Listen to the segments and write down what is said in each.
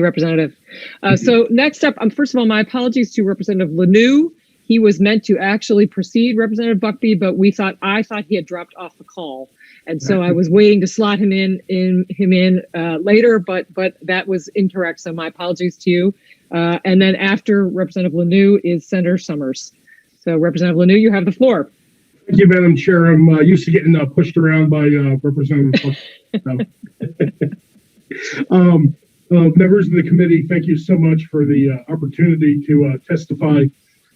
Representative. So next up, first of all, my apologies to Representative Lanoue. He was meant to actually precede Representative Buckby, but I thought he had dropped off the call, and so I was waiting to slot him in later, but that was incorrect. So my apologies to you. And then after Representative Lanoue is Senator Summers. So Representative Lanoue, you have the floor. Thank you, Madam Chair. I'm used to getting pushed around by Representative Buckby. Members of the committee, thank you so much for the opportunity to testify.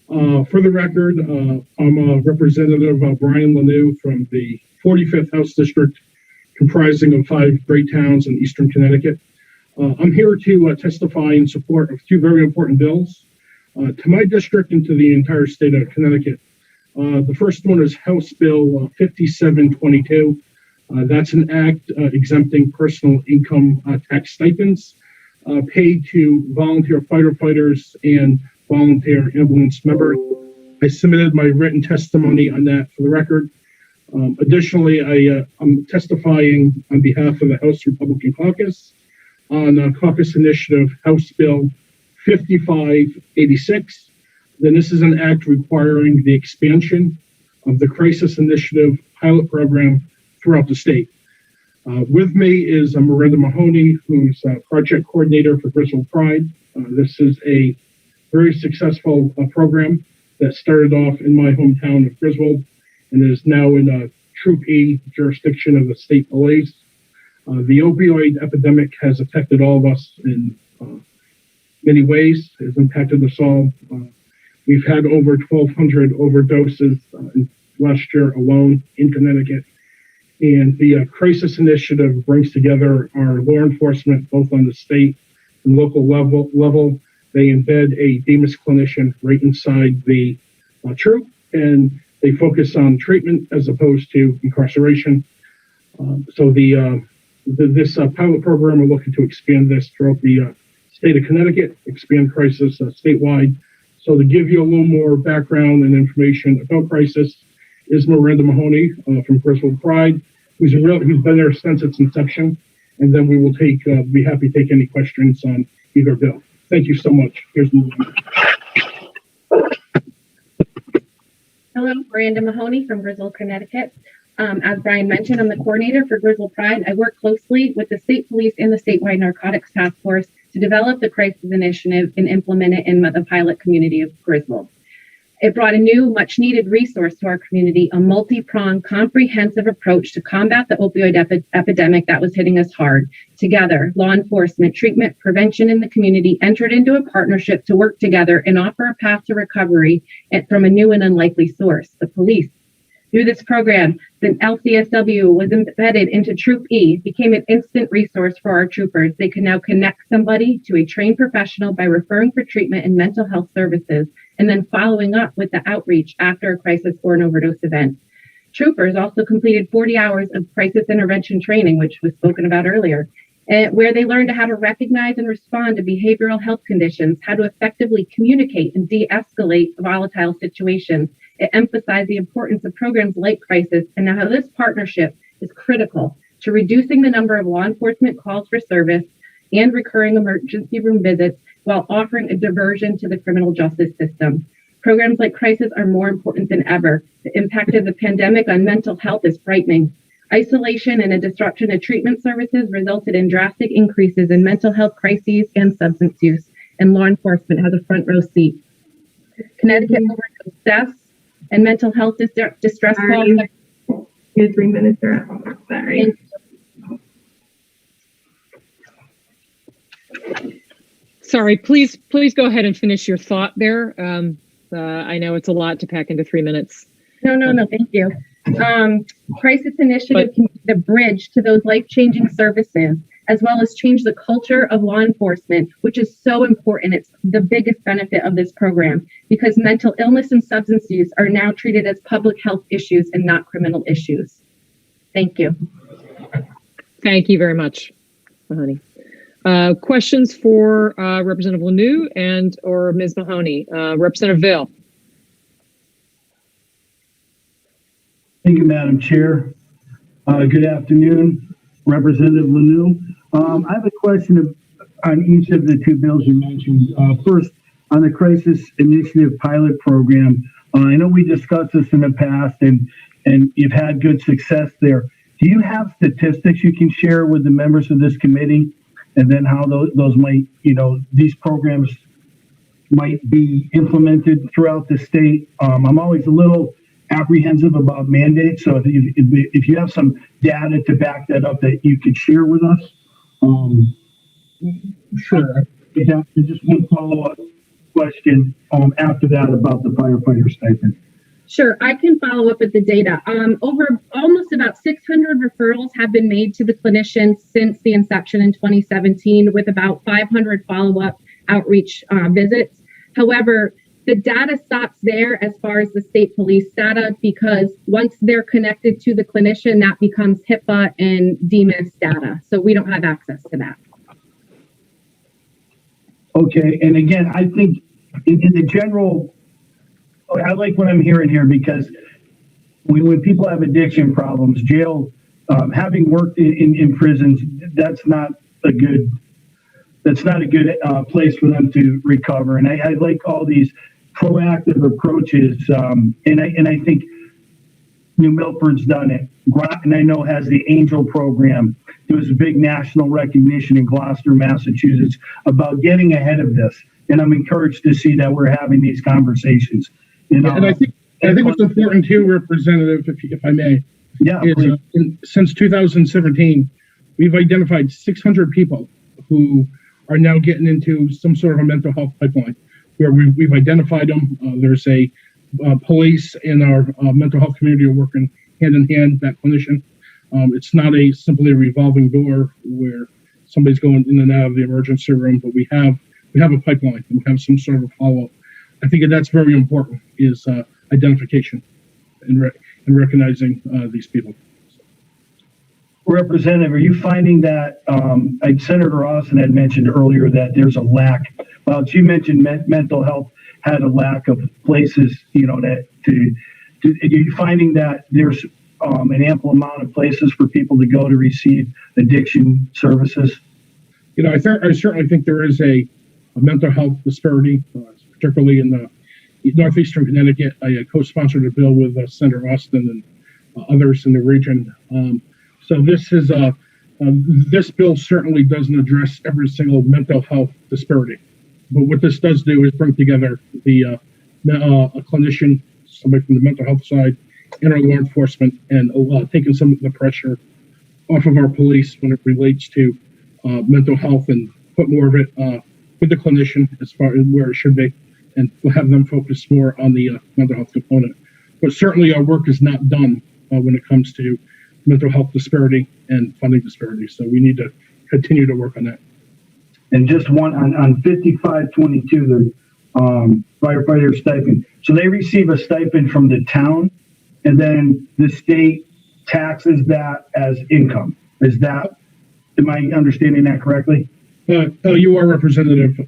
For the record, I'm Representative Brian Lanoue from the 45th House District, comprising of 5 great towns in Eastern Connecticut. I'm here to testify in support of 2 very important bills to my district and to the entire state of Connecticut. The first one is House Bill 5722. That's an act exempting personal income tax stipends paid to volunteer firefighters and volunteer ambulance members. I submitted my written testimony on that for the record. Additionally, I'm testifying on behalf of the House Republican Caucus on Caucus Initiative House Bill 5586. Then this is an act requiring the expansion of the Crisis Initiative pilot program throughout the state. With me is Miranda Mahoney, who's project coordinator for Griswold Pride. This is a very successful program that started off in my hometown of Griswold and is now in a Troop E jurisdiction of the state police. The opioid epidemic has affected all of us in many ways. It has impacted us all. We've had over 1,200 overdoses last year alone in Connecticut. And the Crisis Initiative brings together our law enforcement, both on the state and local level. They embed a DEMIS clinician right inside the troop, and they focus on treatment as opposed to incarceration. So this pilot program, we're looking to expand this throughout the state of Connecticut, expand Crisis statewide. So to give you a little more background and information about Crisis is Miranda Mahoney from Griswold Pride, who's been there since its inception. And then we will be happy to take any questions on either bill. Thank you so much. Here's Miranda. Hello, Miranda Mahoney from Griswold, Connecticut. As Brian mentioned, I'm the coordinator for Griswold Pride. I work closely with the state police and the statewide narcotics task force to develop the crisis initiative and implement it in the pilot community of Griswold. It brought a new, much-needed resource to our community, a multi-pronged, comprehensive approach to combat the opioid epidemic that was hitting us hard. Together, law enforcement, treatment, prevention in the community entered into a partnership to work together and offer a path to recovery from a new and unlikely source, the police. Through this program, the LCSW was embedded into Troop E, became an instant resource for our troopers. They can now connect somebody to a trained professional by referring for treatment and mental health services, and then following up with the outreach after a crisis or an overdose event. Troopers also completed 40 hours of crisis intervention training, which was spoken about earlier, where they learned how to recognize and respond to behavioral health conditions, how to effectively communicate and de-escalate volatile situations. It emphasized the importance of programs like Crisis and how this partnership is critical to reducing the number of law enforcement calls for service and recurring emergency room visits while offering a diversion to the criminal justice system. Programs like Crisis are more important than ever. The impact of the pandemic on mental health is frightening. Isolation and a disruption of treatment services resulted in drastic increases in mental health crises and substance use, and law enforcement has a front row seat. Connecticut overdose deaths and mental health distress calls. Your 3 minutes are up. Sorry. Sorry, please go ahead and finish your thought there. I know it's a lot to pack into 3 minutes. No, thank you. Crisis Initiative can be the bridge to those life-changing services, as well as change the culture of law enforcement, which is so important. It's the biggest benefit of this program because mental illness and substance use are now treated as public health issues and not criminal issues. Thank you. Thank you very much, Mahoney. Questions for Representative Lanoue or Ms. Mahoney? Representative Vail. Thank you, Madam Chair. Good afternoon, Representative Lanoue. I have a question on each of the two bills you mentioned. First, on the Crisis Initiative Pilot Program, I know we discussed this in the past and you've had good success there. Do you have statistics you can share with the members of this committee? And then how those might, these programs might be implemented throughout the state? I'm always a little apprehensive about mandates. So if you have some data to back that up that you could share with us. Sure. Just one follow-up question after that about the firefighter stipend. Sure, I can follow up with the data. Over almost about 600 referrals have been made to the clinicians since the inception in 2017, with about 500 follow-up outreach visits. However, the data stops there as far as the state police data, because once they're connected to the clinician, that becomes HIPAA and DMIS data. So we don't have access to that. Okay, and again, I think in the general, I like what I'm hearing here, because when people have addiction problems, jail, having worked in prisons, that's not a good place for them to recover. And I like all these proactive approaches. And I think New Milford's done it. Groton, I know, has the Angel program. There was a big national recognition in Gloucester, Massachusetts about getting ahead of this. And I'm encouraged to see that we're having these conversations. And I think what's important too, Representative, if I may, is since 2017, we've identified 600 people who are now getting into some sort of a mental health pipeline, where we've identified them. There's a police and our mental health community are working hand in hand, that clinician. It's not simply a revolving door where somebody's going in and out of the emergency room, but we have a pipeline and we have some sort of follow-up. I think that's very important, is identification and recognizing these people. Representative, are you finding that, Senator Austin had mentioned earlier that there's a lack, well, she mentioned mental health had a lack of places, are you finding that there's an ample amount of places for people to go to receive addiction services? I certainly think there is a mental health disparity, particularly in the northeastern Connecticut. I co-sponsored a bill with Senator Austin and others in the region. So this bill certainly doesn't address every single mental health disparity. But what this does do is bring together a clinician, somebody from the mental health side, and our law enforcement, and taking some of the pressure off of our police when it relates to mental health, and put more of it with the clinician as far as where it should be, and we'll have them focus more on the mental health component. But certainly our work is not done when it comes to mental health disparity and funding disparity. So we need to continue to work on that. And just one on 5522, the firefighter stipend. So they receive a stipend from the town, and then the state taxes that as income. Am I understanding that correctly? You are, Representative.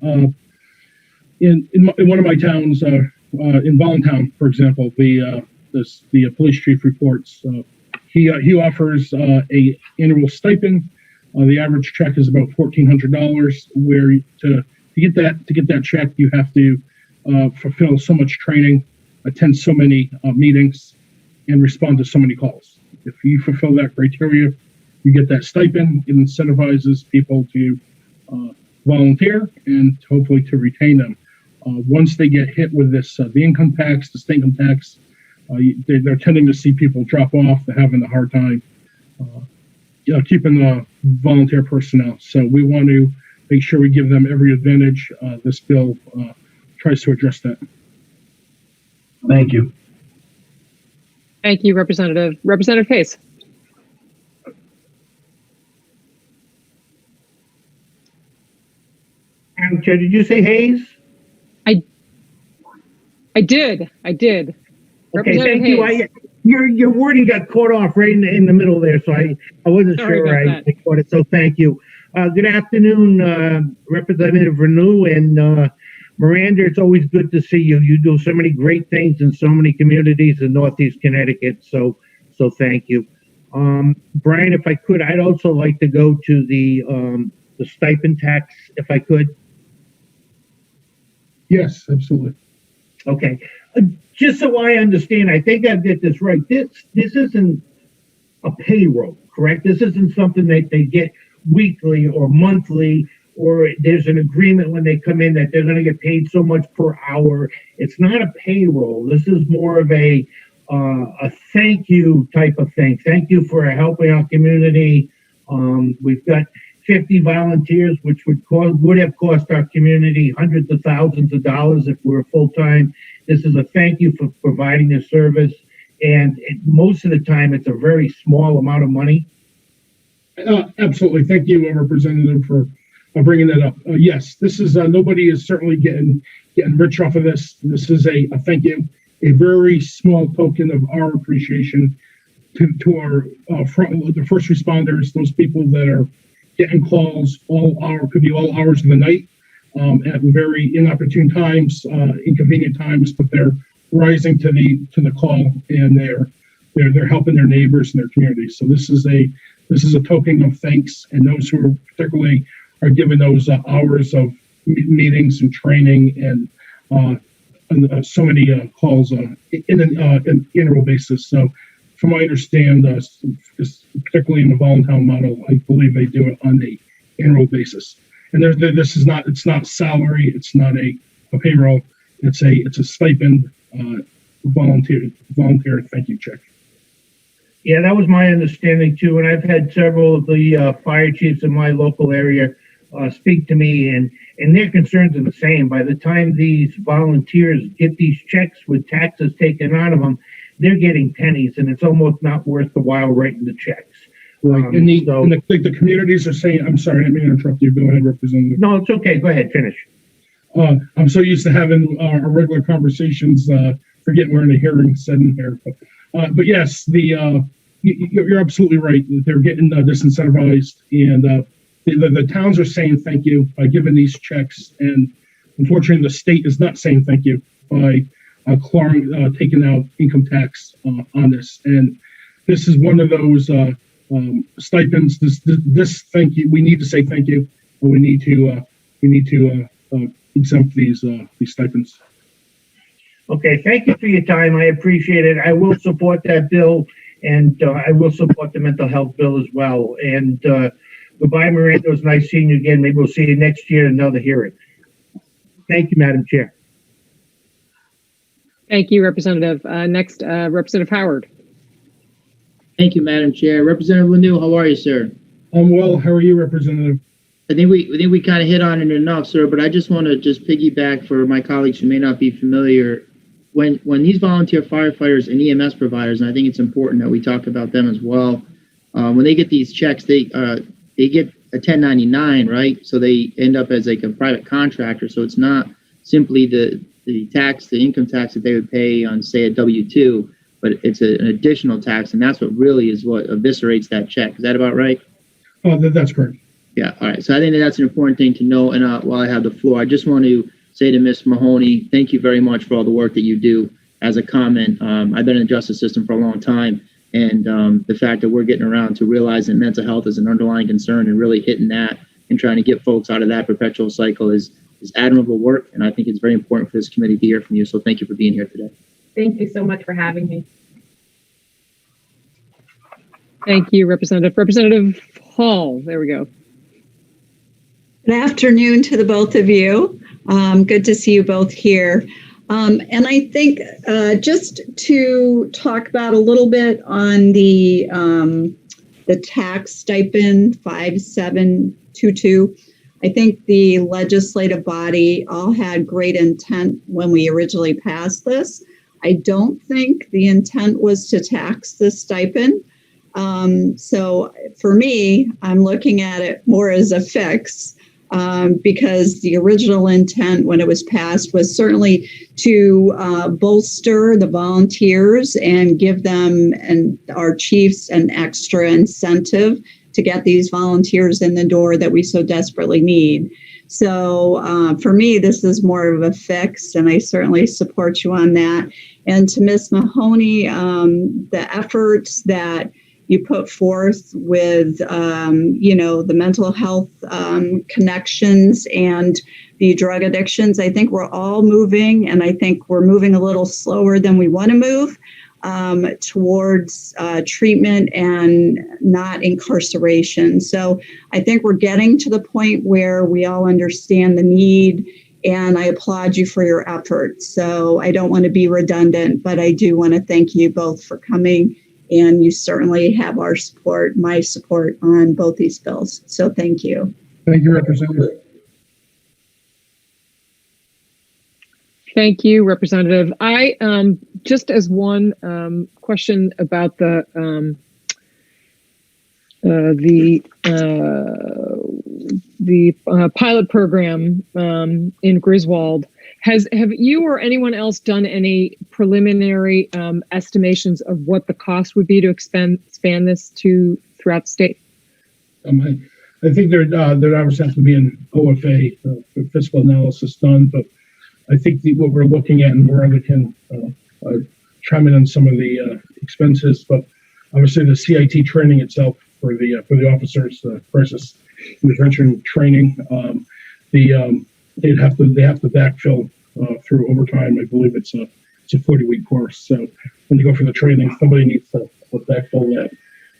In one of my towns, in Voluntown, for example, the police chief reports he offers a annual stipend. The average check is about $1,400. Where to get that check, you have to fulfill so much training, attend so many meetings, and respond to so many calls. If you fulfill that criteria, you get that stipend. It incentivizes people to volunteer and hopefully to retain them. Once they get hit with this, the income tax, the state income tax, they're tending to see people drop off. They're having a hard time keeping the volunteer personnel. So we want to make sure we give them every advantage. This bill tries to address that. Thank you. Thank you, Representative. Representative Pace. Madam Chair, did you say Hayes? I did. Okay, thank you. Your wording got caught off right in the middle there, so I wasn't sure I caught it. So thank you. Good afternoon, Representative Lanoue and Miranda. It's always good to see you. You do so many great things in so many communities in Northeast Connecticut. So thank you. Brian, if I could, I'd also like to go to the the stipend tax, if I could? Yes, absolutely. Okay. Just so I understand, I think I get this right. This isn't a payroll, correct? This isn't something that they get weekly or monthly, or there's an agreement when they come in that they're going to get paid so much per hour. It's not a payroll. This is more of a thank you type of thing. Thank you for helping our community. We've got 50 volunteers, which would have cost our community hundreds of thousands of dollars if we were full-time. This is a thank you for providing the service. And most of the time, it's a very small amount of money. Absolutely. Thank you, Representative, for bringing that up. Yes, this is nobody is certainly getting rich off of this. This is a thank you, a very small token of our appreciation to our the first responders, those people that are getting calls could be all hours of the night, at very inopportune times, inconvenient times, but they're rising to the call, and they're helping their neighbors and their communities. So this is a token of thanks, and those who particularly are given those hours of meetings and training and so many calls in an annual basis. So from what I understand, particularly in the volunteer model, I believe they do it on an annual basis. And it's not salary, it's not a payroll, it's a stipend, volunteer thank you check. Yeah, that was my understanding too. And I've had several of the fire chiefs in my local area speak to me, and their concerns are the same. By the time these volunteers get these checks with taxes taken out of them, they're getting pennies, and it's almost not worth the while writing the checks. Right. And the communities are saying, I'm sorry, I didn't mean to interrupt you. Go ahead, Representative. No, it's okay. Go ahead, finish. I'm so used to having our regular conversations, forgetting we're in a hearing setting here. But yes, you're absolutely right. They're getting disincentivized, and the towns are saying thank you by giving these checks, and unfortunately, the state is not saying thank you by taking out income tax on this. And this is one of those stipends. This thank you. We need to say thank you. We need to exempt these stipends. Okay, thank you for your time. I appreciate it. I will support that bill, and I will support the mental health bill as well. And goodbye, Miranda. It was nice seeing you again. Maybe we'll see you next year at another hearing. Thank you, Madam Chair. Thank you, Representative. Next, Representative Howard. Thank you, Madam Chair. Representative Lanoue, how are you, sir? I'm well. How are you, Representative? I think we kind of hit on it enough, sir, but I just want to piggyback for my colleagues who may not be familiar. When these volunteer firefighters and EMS providers, and I think it's important that we talk about them as well, when they get these checks, they get a 1099, right? So they end up as like a private contractor. So it's not simply the income tax that they would pay on, say, a W-2, but it's an additional tax, and that's what really is what eviscerates that check. Is that about right? That's correct. Yeah, all right. So I think that's an important thing to know. And while I have the floor, I just want to say to Ms. Mahoney, thank you very much for all the work that you do. As a comment, I've been in the justice system for a long time, and the fact that we're getting around to realizing mental health is an underlying concern and really hitting that and trying to get folks out of that perpetual cycle is admirable work, and I think it's very important for this committee to hear from you. So thank you for being here today. Thank you so much for having me. Thank you, Representative. Representative Hall, there we go. Good afternoon to the both of you. Good to see you both here. And I think just to talk about a little bit on the tax stipend 5722, I think the legislative body all had great intent when we originally passed this. I don't think the intent was to tax the stipend. So for me, I'm looking at it more as a fix. Because the original intent when it was passed was certainly to bolster the volunteers and give them and our chiefs an extra incentive to get these volunteers in the door that we so desperately need. So for me, this is more of a fix, and I certainly support you on that. And to Ms. Mahoney, the efforts that you put forth with, the mental health connections and the drug addictions. I think we're all moving, and I think we're moving a little slower than we want to move towards treatment and not incarceration. So I think we're getting to the point where we all understand the need, and I applaud you for your efforts. So I don't want to be redundant, but I do want to thank you both for coming, and you certainly have our support, my support on both these bills. So thank you. Thank you, Representative. Thank you, Representative. I just as one question about the pilot program in Griswold. Have you or anyone else done any preliminary estimations of what the cost would be to expand this to throughout the state? I think there obviously has to be an OFA fiscal analysis done, but I think what we're looking at, and Miranda can chime in on some of the expenses, but obviously the CIT training itself for the officers, crisis intervention training, they have to backfill through overtime. I believe it's a 40-week course. So when you go for the training, somebody needs to backfill that.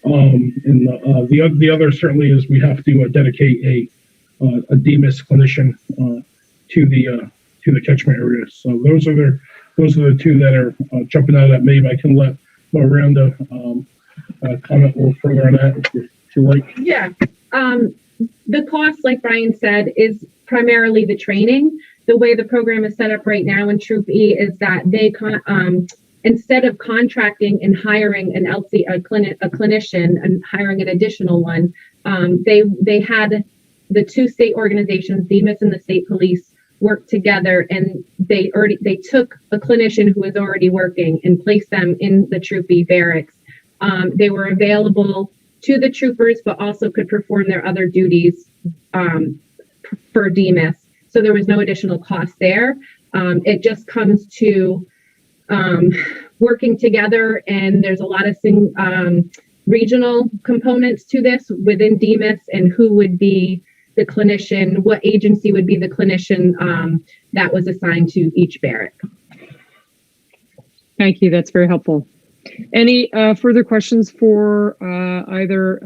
And the other certainly is we have to dedicate a DMIS clinician to the catchment areas. So those are the two that are jumping out at me. But I can let Miranda comment a little further on that if you like. Yeah. The cost, like Brian said, is primarily the training. The way the program is set up right now in Troop E is that they instead of contracting and hiring a clinician and hiring an additional one, they had the two state organizations, DMIS and the state police, work together, and they took a clinician who was already working and placed them in the Troop E barracks. They were available to the troopers, but also could perform their other duties for DMIS. So there was no additional cost there. It just comes to working together, and there's a lot of regional components to this within DMIS, and who would be the clinician, what agency would be the clinician that was assigned to each barrack. Thank you. That's very helpful. Any further questions for either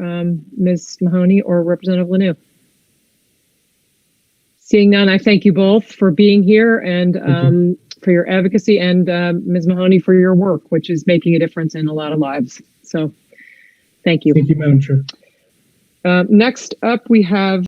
Ms. Mahoney or Representative Lanoue? Seeing none, I thank you both for being here and for your advocacy, and Ms. Mahoney for your work, which is making a difference in a lot of lives. So thank you. Thank you, Madam Chair. Next up, we have